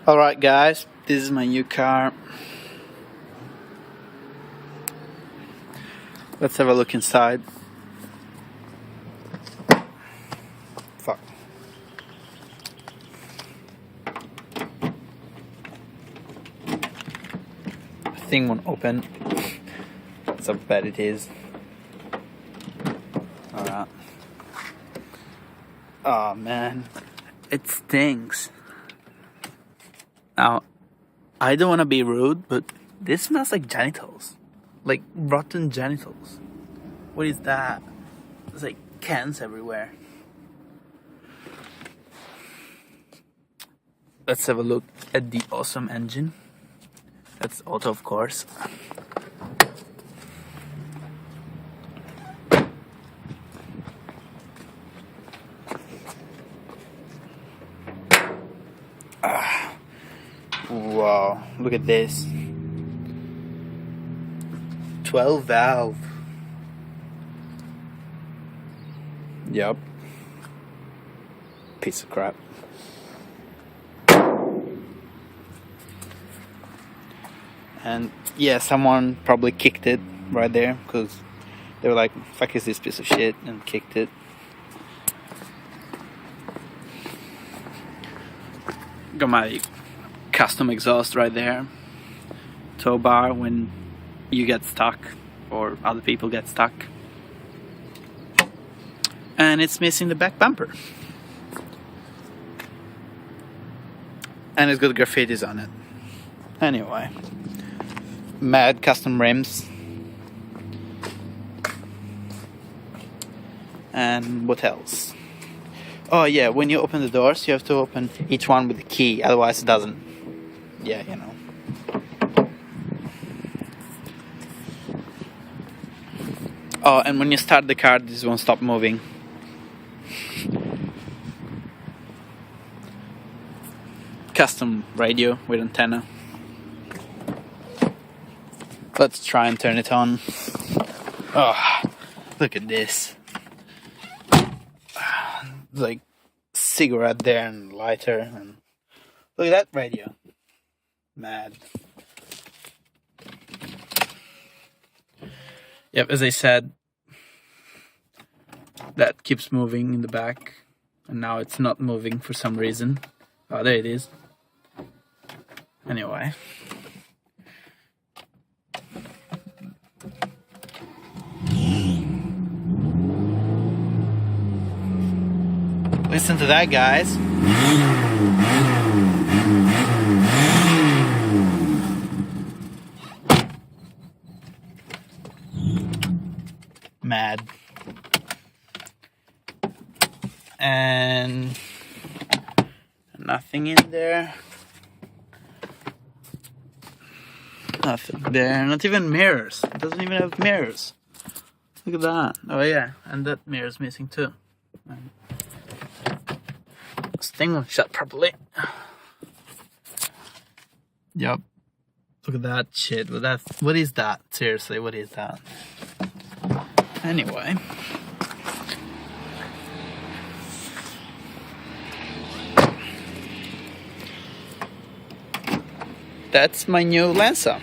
Alright guys, this is my new car. Let's have a look inside. Fuck. The thing won't open. That's how bad it is. Alright. Oh man, it stinks. Now, I don't want to be rude, but this smells like genitals. Like rotten genitals. What is that? There's like cans everywhere. Let's have a look at the awesome engine. That's auto, of course. Wow, look at this. 12 valve. Yup. Piece of crap. And yeah, someone probably kicked it right there because they were like, fuck is this piece of shit, and kicked it. Got my custom exhaust right there. Tow bar when you get stuck or other people get stuck. And it's missing the back bumper. And it's got graffitis on it. Anyway. Mad custom rims. And what else? Oh yeah, when you open the doors, you have to open each one with a key, otherwise it doesn't. Yeah, you know. Oh, and when you start the car, this won't stop moving. Custom radio with antenna. Let's try and turn it on. Oh, look at this. Like cigarette there and lighter, and look at that radio. Mad. Yep, as I said, that keeps moving in the back, and now it's not moving for some reason. Oh, there it is. Anyway. Listen to that, guys. Mad. And nothing in there. Nothing there. Not even mirrors. It doesn't even have mirrors. Look at that. Oh yeah, and that mirror's missing too. This thing won't shut properly. Yup. Look at that shit. What is that? Seriously, what is that? Anyway. That's my new Lancer.